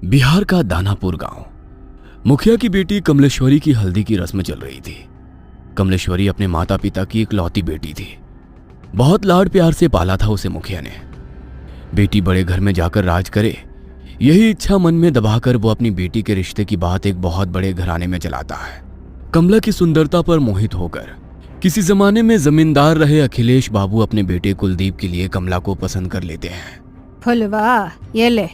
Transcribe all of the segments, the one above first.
बिहार का दानापुर गांव। मुखिया की बेटी कमलेश्वरी की हल्दी की रस्म चल रही थी। कमलेश्वरी अपने माता पिता की इकलौती बेटी थी। बहुत लाड प्यार से पाला था उसे मुखिया ने। बेटी बड़े घर में जाकर राज करे, यही इच्छा मन में दबाकर वो अपनी बेटी के रिश्ते की बात एक बहुत बड़े घराने में चलाता है। कमला की सुंदरता पर मोहित होकर किसी जमाने में जमींदार रहे अखिलेश बाबू अपने बेटे कुलदीप के लिए कमला को पसंद कर लेते हैं। फुलवा, ये ले,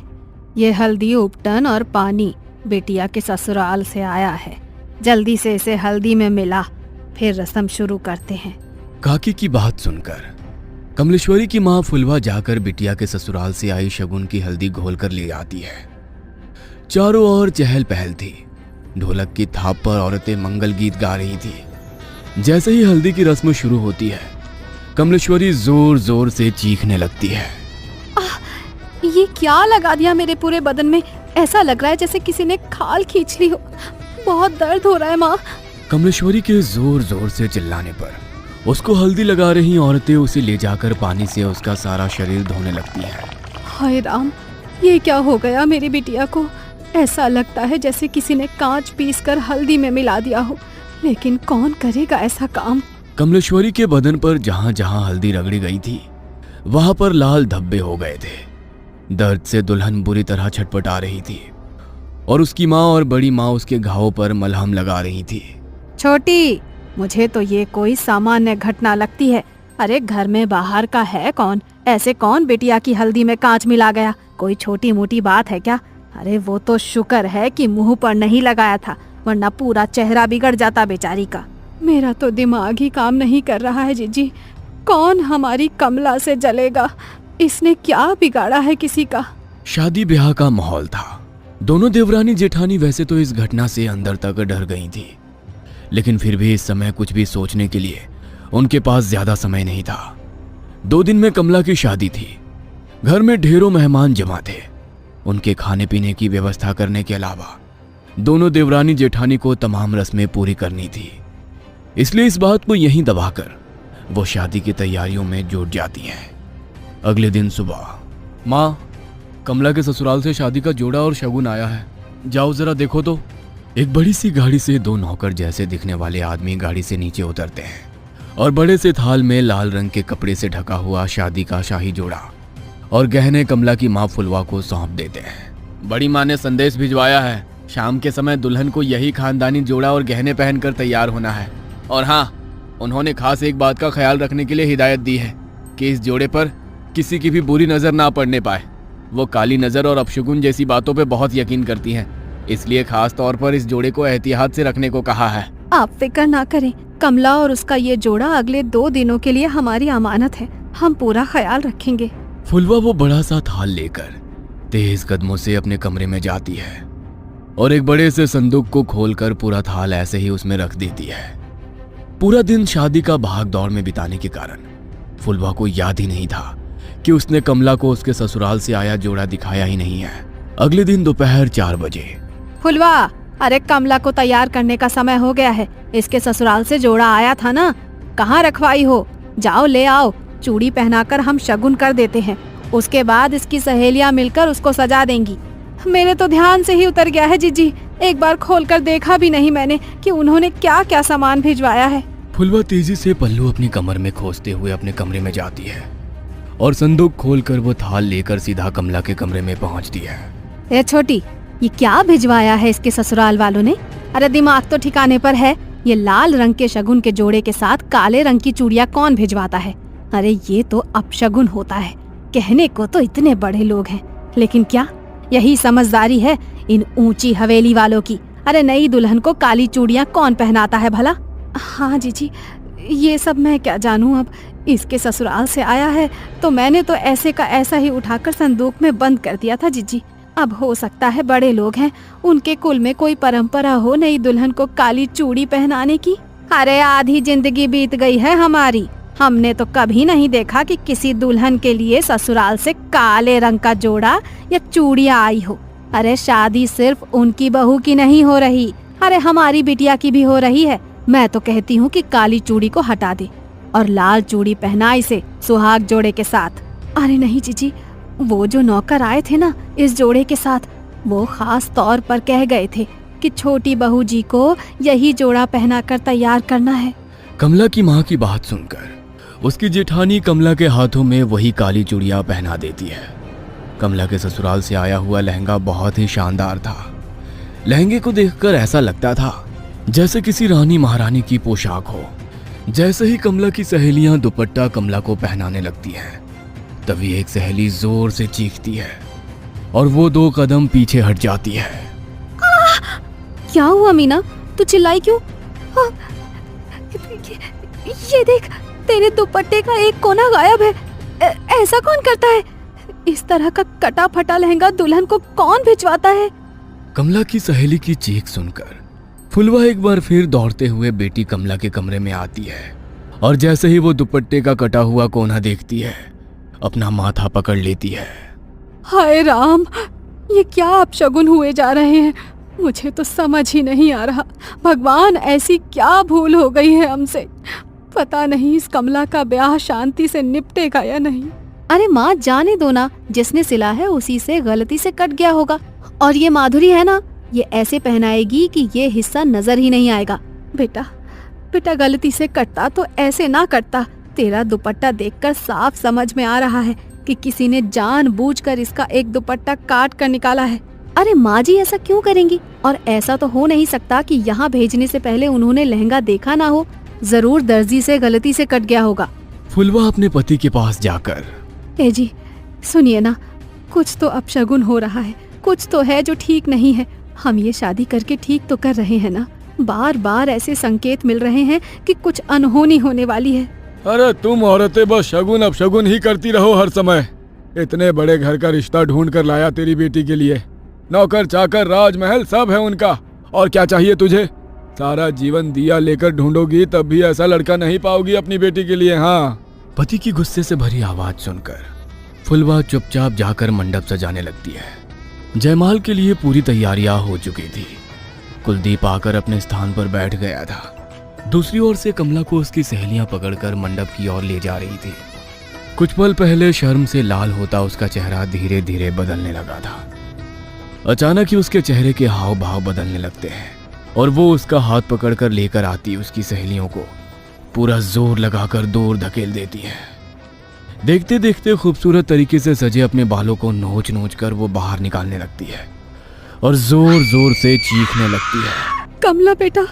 ये हल्दी उपटन और पानी बेटिया के ससुराल से आया है। जल्दी से इसे हल्दी में मिला, फिर रस्म शुरू करते हैं। काकी की बात सुनकर कमलेश्वरी की माँ फुलवा जाकर बिटिया के ससुराल से आई शगुन की हल्दी घोल कर ले आती है। चारों ओर चहल पहल थी। ढोलक की थाप पर औरतें मंगल गीत गा रही थी। जैसे ही हल्दी की रस्म शुरू होती है, कमलेश्वरी जोर जोर से चीखने लगती है। ये क्या लगा दिया मेरे पूरे बदन में? ऐसा लग रहा है जैसे किसी ने खाल खींच ली हो। बहुत दर्द हो रहा है माँ। कमलेश्वरी के जोर जोर से चिल्लाने पर उसको हल्दी लगा रही औरतें उसे ले जाकर पानी से उसका सारा शरीर धोने लगती हैं। हाय राम, ये क्या हो गया मेरी बिटिया को? ऐसा लगता है जैसे किसी ने कांच पीसकर हल्दी में मिला दिया हो, लेकिन कौन करेगा ऐसा काम? कमलेश्वरी के बदन पर जहां जहां हल्दी रगड़ी गई थी, वहां पर लाल धब्बे हो गए थे। दर्द से दुल्हन बुरी तरह छटपटा रही थी और उसकी माँ और बड़ी माँ उसके घावों पर मलहम लगा रही थी। छोटी, मुझे तो ये कोई सामान्य घटना लगती है। अरे घर में बाहर का है कौन? ऐसे कौन बिटिया की हल्दी में कांच मिला गया? कोई छोटी मोटी बात है क्या? अरे वो तो शुक्र है कि मुंह पर नहीं लगाया था, वरना पूरा चेहरा बिगड़ जाता बेचारी का। मेरा तो दिमाग ही काम नहीं कर रहा है जीजी। कौन हमारी कमला से जलेगा? इसने क्या बिगाड़ा है किसी का? शादी ब्याह का माहौल था। दोनों देवरानी जेठानी वैसे तो इस घटना से अंदर तक डर गई थी, लेकिन फिर भी इस समय कुछ भी सोचने के लिए उनके पास ज्यादा समय नहीं था। 2 दिन में कमला की शादी थी। घर में ढेरों मेहमान जमा थे। उनके खाने पीने की व्यवस्था करने के अलावा दोनों देवरानी जेठानी को तमाम रस्में पूरी करनी थी। इसलिए इस बात को यहीं दबाकर वो शादी की तैयारियों में जुट जाती हैं। अगले दिन सुबह, माँ, कमला के ससुराल से शादी का जोड़ा और शगुन आया है, जाओ जरा देखो तो। एक बड़ी सी गाड़ी से 2 नौकर जैसे दिखने वाले आदमी गाड़ी से नीचे उतरते हैं और बड़े से थाल में लाल रंग के कपड़े से ढका हुआ शादी का शाही जोड़ा और गहने कमला की माँ फुलवा को सौंप देते हैं। बड़ी माँ ने संदेश भिजवाया है, शाम के समय दुल्हन को यही खानदानी जोड़ा और गहने पहनकर तैयार होना है। और हाँ, उन्होंने खास एक बात का ख्याल रखने के लिए हिदायत दी है कि इस जोड़े पर किसी की भी बुरी नजर ना पड़ने पाए। वो काली नजर और अपशगुन जैसी बातों पे बहुत यकीन करती हैं, इसलिए खास तौर पर इस जोड़े को एहतियात से रखने को कहा है। आप फिक्र ना करें, कमला और उसका ये जोड़ा अगले 2 दिनों के लिए हमारी अमानत है। हम पूरा ख्याल रखेंगे। फुलवा वो बड़ा सा थाल लेकर तेज कदमों से अपने कमरे में जाती है और एक बड़े से संदूक को खोलकर पूरा थाल ऐसे ही उसमें रख देती है। पूरा दिन शादी का भाग दौड़ में बिताने के कारण फुलवा को याद ही नहीं था कि उसने कमला को उसके ससुराल से आया जोड़ा दिखाया ही नहीं है। अगले दिन दोपहर 4 बजे, फुलवा, अरे कमला को तैयार करने का समय हो गया है। इसके ससुराल से जोड़ा आया था ना, कहाँ रखवाई हो? जाओ ले आओ। चूड़ी पहनाकर हम शगुन कर देते हैं, उसके बाद इसकी सहेलियां मिलकर उसको सजा देंगी। मेरे तो ध्यान से ही उतर गया है जीजी। एक बार खोलकर देखा भी नहीं मैंने कि उन्होंने क्या क्या सामान भिजवाया है। फुलवा तेजी से पल्लू अपनी कमर में खोसते हुए अपने कमरे में जाती है और संदूक खोलकर वो थाल लेकर सीधा कमला के कमरे में पहुंचती है। ए छोटी, ये क्या भिजवाया है इसके ससुराल वालों ने? अरे दिमाग तो ठिकाने पर है। ये लाल रंग के शगुन के जोड़े के साथ काले रंग की चूड़ियां कौन भिजवाता है? अरे ये तो अपशगुन होता है। कहने को तो इतने बड़े लोग हैं, लेकिन क्या यही समझदारी है इन ऊंची हवेली वालों की? अरे नई दुल्हन को काली चूड़ियां कौन पहनाता है भला? हाँ जीजी, ये सब मैं क्या जानूं। अब इसके ससुराल से आया है तो मैंने तो ऐसे का ऐसा ही उठाकर संदूक में बंद कर दिया था जीजी। अब हो सकता है बड़े लोग हैं, उनके कुल में कोई परंपरा हो नई दुल्हन को काली चूड़ी पहनाने की। अरे आधी जिंदगी बीत गई है हमारी, हमने तो कभी नहीं देखा कि किसी दुल्हन के लिए ससुराल से काले रंग का जोड़ा या चूड़ियां आई हो। अरे शादी सिर्फ उनकी बहू की नहीं हो रही, अरे हमारी बिटिया की भी हो रही है। मैं तो कहती हूँ कि काली चूड़ी को हटा दे और लाल चूड़ी पहना इसे सुहाग जोड़े के साथ। अरे नहीं जीजी, वो जो नौकर आए थे ना इस जोड़े के साथ, वो खास तौर पर कह गए थे कि छोटी बहू जी को यही जोड़ा पहनाकर तैयार करना है। कमला की माँ की बात सुनकर उसकी जेठानी कमला के हाथों में वही काली चूड़ियां पहना देती है। कमला के ससुराल से आया हुआ लहंगा बहुत ही शानदार था। लहंगे को देखकर ऐसा लगता था जैसे किसी रानी महारानी की पोशाक हो। जैसे ही कमला की सहेलियां दुपट्टा कमला को पहनाने लगती हैं, तभी एक सहेली जोर से चीखती है और वो 2 कदम पीछे हट जाती है। क्या हुआ मीना, तू चिल्लाई क्यों? ये देख, तेरे दुपट्टे का एक कोना गायब है। ऐसा कौन करता है? इस तरह का कटा फटा लहंगा दुल्हन को कौन भिजवाता है? कमला की सहेली की चीख सुनकर फुलवा एक बार फिर दौड़ते हुए बेटी कमला के कमरे में आती है और जैसे ही वो दुपट्टे का कटा हुआ कोना देखती है, अपना माथा पकड़ लेती है। हाय राम, ये क्या अपशगुन हुए जा रहे हैं? मुझे तो समझ ही नहीं आ रहा। भगवान, ऐसी क्या भूल हो गई है हमसे? पता नहीं इस कमला का ब्याह शांति से निपटेगा या नहीं। अरे माँ, जाने दो ना, जिसने सिला है उसी से गलती से कट गया होगा। और ये माधुरी है ना, ये ऐसे पहनाएगी कि ये हिस्सा नजर ही नहीं आएगा। बेटा गलती से कटता तो ऐसे ना कटता। तेरा दुपट्टा देखकर साफ समझ में आ रहा है कि किसी ने जानबूझकर इसका एक दुपट्टा काट कर निकाला है। अरे माँ जी, ऐसा क्यों करेंगी? और ऐसा तो हो नहीं सकता कि यहाँ भेजने से पहले उन्होंने लहंगा देखा ना हो। जरूर दर्जी से गलती से कट गया होगा। फुलवा अपने पति के पास जाकर, ए जी सुनिए ना, कुछ तो अपशगुन हो रहा है, कुछ तो है जो ठीक नहीं है। हम ये शादी करके ठीक तो कर रहे हैं ना? बार बार ऐसे संकेत मिल रहे हैं कि कुछ अनहोनी होने वाली है। अरे तुम औरतें बस शगुन अपशगुन ही करती रहो हर समय। इतने बड़े घर का रिश्ता ढूंढ कर लाया तेरी बेटी के लिए। नौकर चाकर राजमहल सब है उनका, और क्या चाहिए तुझे? सारा जीवन दिया लेकर ढूंढोगी तब भी ऐसा लड़का नहीं पाओगी अपनी बेटी के लिए। हाँ। पति की गुस्से से भरी आवाज सुनकर फुलवा चुपचाप जाकर मंडप सजाने लगती है। जयमाल के लिए पूरी तैयारियां हो चुकी थी। कुलदीप आकर अपने स्थान पर बैठ गया था। दूसरी ओर से कमला को उसकी सहेलियां पकड़कर मंडप की ओर ले जा रही थी। कुछ पल पहले शर्म से लाल होता उसका चेहरा धीरे धीरे बदलने लगा था। अचानक ही उसके चेहरे के हाव भाव बदलने लगते हैं और वो उसका हाथ पकड़कर लेकर आती उसकी सहेलियों को पूरा जोर लगाकर दूर धकेल देती है। देखते देखते खूबसूरत तरीके से सजे अपने बालों को नोच नोच कर वो बाहर निकालने लगती है और जोर जोर से चीखने लगती है। कमला बेटा,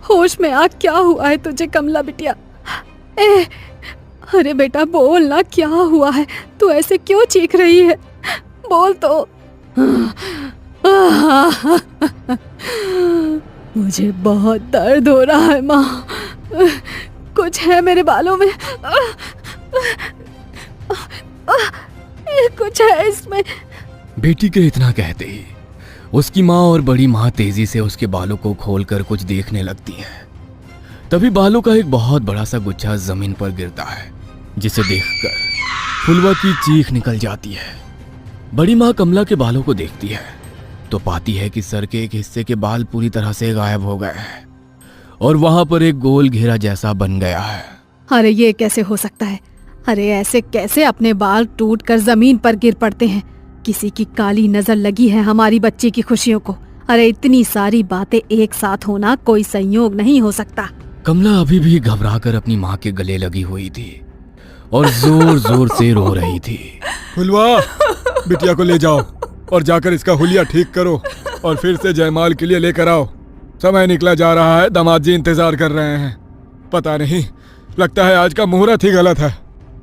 होश में आ, क्या हुआ है तुझे? कमला बिटिया, अरे बेटा बोल ना, क्या हुआ है? तू ऐसे क्यों चीख रही है? बोल तो। मुझे बहुत दर्द हो रहा है माँ, कुछ है मेरे बालों में, कुछ है इसमें। बेटी के इतना कहते ही उसकी माँ और बड़ी माँ तेजी से उसके बालों को खोलकर कुछ देखने लगती हैं। तभी बालों का एक बहुत बड़ा सा गुच्छा जमीन पर गिरता है, जिसे देखकर फुलवा की चीख निकल जाती है। बड़ी माँ कमला के बालों को देखती है तो पाती है कि सर के एक हिस्से के बाल पूरी तरह से गायब हो गए हैं और वहां पर एक गोल घेरा जैसा बन गया है। अरे ये कैसे हो सकता है? अरे ऐसे कैसे अपने बाल टूटकर जमीन पर गिर पड़ते हैं? किसी की काली नजर लगी है हमारी बच्ची की खुशियों को। अरे इतनी सारी बातें एक साथ होना कोई संयोग नहीं हो सकता। कमला अभी भी घबराकर अपनी माँ के गले लगी हुई थी और जोर जोर से रो रही थी। फुलवा, बिटिया को ले जाओ और जाकर इसका हुलिया ठीक करो और फिर से जयमाल के लिए लेकर आओ। समय निकला जा रहा है, दामाद जी इंतजार कर रहे हैं। पता नहीं, लगता है आज का मुहूर्त ही गलत है।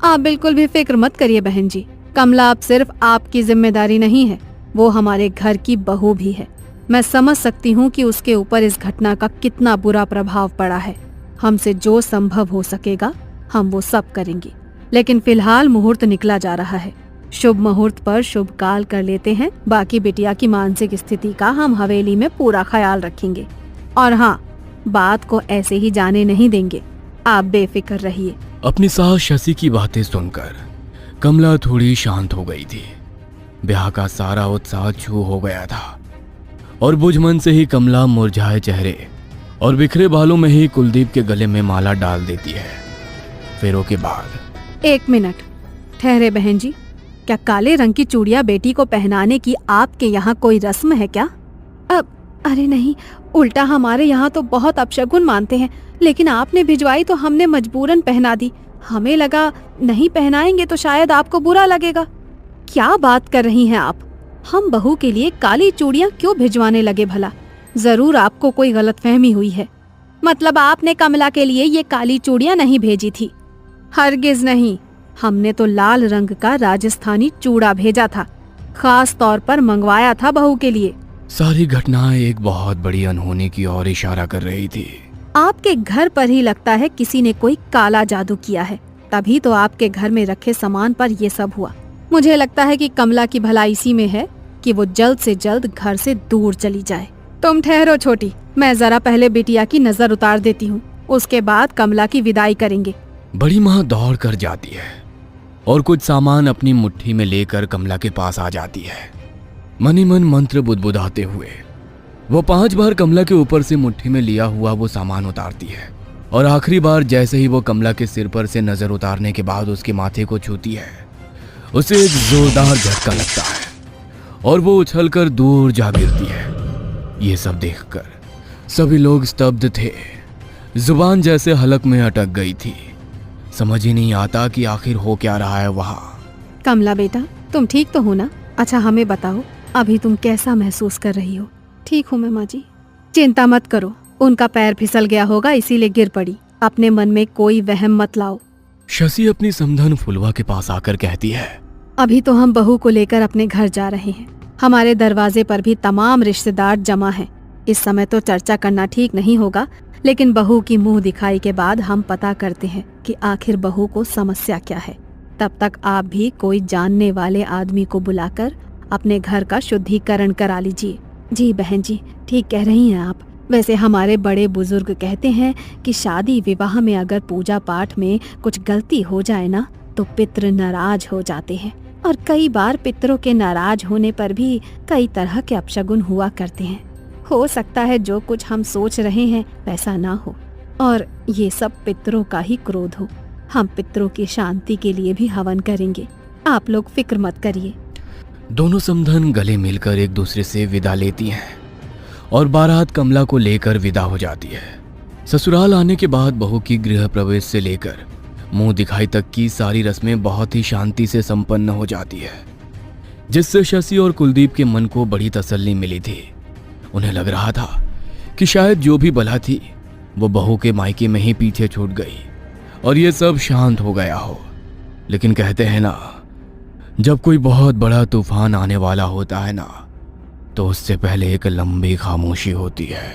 आप बिल्कुल भी फिक्र मत करिए बहन जी, कमला अब सिर्फ आपकी जिम्मेदारी नहीं है, वो हमारे घर की बहू भी है। मैं समझ सकती हूँ कि उसके ऊपर इस घटना का कितना बुरा प्रभाव पड़ा है। हमसे जो संभव हो सकेगा हम वो सब करेंगे, लेकिन फिलहाल मुहूर्त निकला जा रहा है। शुभ मुहूर्त पर शुभ काल कर लेते हैं। बाकी बिटिया की मानसिक स्थिति का हम हवेली में पूरा ख्याल रखेंगे और हाँ, बात को ऐसे ही जाने नहीं देंगे। आप बेफिक्र रहिए। अपनी सास शशि की बातें सुनकर कमला थोड़ी शांत हो गई थी। ब्याह का सारा उत्साह छू हो गया था और बुझमन से ही कमला मुरझाए चेहरे और बिखरे बालों में ही कुलदीप के गले में माला डाल देती है। फेरों के बाद 1 मिनट ठहरे बहन जी, क्या काले रंग की चूड़ियां बेटी को पहनाने की आपके यहाँ कोई रस्म है क्या? अब अरे नहीं, उल्टा हमारे यहाँ तो बहुत अपशगुन मानते हैं, लेकिन आपने भिजवाई तो हमने मजबूरन पहना दी। हमें लगा नहीं पहनाएंगे तो शायद आपको बुरा लगेगा। क्या बात कर रही हैं आप? हम बहू के लिए काली चूड़ियां क्यों भिजवाने लगे भला? जरूर आपको कोई गलतफहमी हुई है। मतलब आपने कमला के लिए ये काली चूड़ियां नहीं भेजी थी? हरगिज नहीं, हमने तो लाल रंग का राजस्थानी चूड़ा भेजा था, खास तौर पर मंगवाया था बहू के लिए। सारी घटनाएं एक बहुत बड़ी अनहोनी की ओर इशारा कर रही थी। आपके घर पर ही लगता है किसी ने कोई काला जादू किया है, तभी तो आपके घर में रखे सामान पर ये सब हुआ। मुझे लगता है कि कमला की भलाई इसी में है कि वो जल्द से जल्द घर से दूर चली जाए। तुम ठहरो छोटी, मैं जरा पहले बिटिया की नजर उतार देती हूँ, उसके बाद कमला की विदाई करेंगे। बड़ी माँ दौड़ कर जाती है और कुछ सामान अपनी मुट्ठी में लेकर कमला के पास आ जाती है। मनी मन मंत्र बुदबुदाते हुए वो 5 बार कमला के ऊपर से मुट्ठी में लिया हुआ वो सामान उतारती है और आखिरी बार जैसे ही वो कमला के सिर पर से नजर उतारने के बाद उसके माथे को छूती है, उसे एक जोरदार झटका लगता है और वो उछलकर दूर जा गिरती है। ये सब देखकर सभी लोग स्तब्ध थे, जुबान जैसे हलक में अटक गई थी। समझ ही नहीं आता कि आखिर हो क्या रहा है वहाँ। कमला बेटा, तुम ठीक तो हो ना? अच्छा हमें बताओ, अभी तुम कैसा महसूस कर रही हो? ठीक हूँ मैं माँ जी। चिंता मत करो, उनका पैर फिसल गया होगा इसीलिए गिर पड़ी। अपने मन में कोई वहम मत लाओ। शशि अपनी समधन फुलवा के पास आकर कहती है, अभी तो हम बहू को लेकर अपने घर जा रहे हैं। हमारे दरवाजे पर भी तमाम रिश्तेदार जमा हैं। इस समय तो चर्चा करना ठीक नहीं होगा, लेकिन बहू की मुंह दिखाई के बाद हम पता करते हैं कि आखिर बहू को समस्या क्या है। तब तक आप भी कोई जानने वाले आदमी को बुलाकर अपने घर का शुद्धिकरण करा लीजिए। जी बहन जी, ठीक कह रही हैं आप। वैसे हमारे बड़े बुजुर्ग कहते हैं कि शादी विवाह में अगर पूजा पाठ में कुछ गलती हो जाए ना, तो पितृ नाराज हो जाते हैं, और कई बार पितरों के नाराज होने पर भी कई तरह के अपशगुन हुआ करते हैं। हो सकता है जो कुछ हम सोच रहे हैं वैसा ना हो, और ये सब पितरों का ही क्रोध हो। हम पितरों की शांति के लिए भी हवन करेंगे, आप लोग फिक्र मत करिए। दोनों समधन गले मिलकर एक दूसरे से विदा लेती हैं और बारात कमला को लेकर विदा हो जाती है। ससुराल आने के बाद बहू की गृह प्रवेश से लेकर मुंह दिखाई तक की सारी रस्में बहुत ही शांति से संपन्न हो जाती है, जिससे शशि और कुलदीप के मन को बड़ी तसल्ली मिली थी। उन्हें लग रहा था कि शायद जो भी बला थी वो बहू के मायके में ही पीछे छूट गई और ये सब शांत हो गया हो। लेकिन कहते हैं ना, जब कोई बहुत बड़ा तूफान आने वाला होता है ना, तो उससे पहले एक लंबी खामोशी होती है।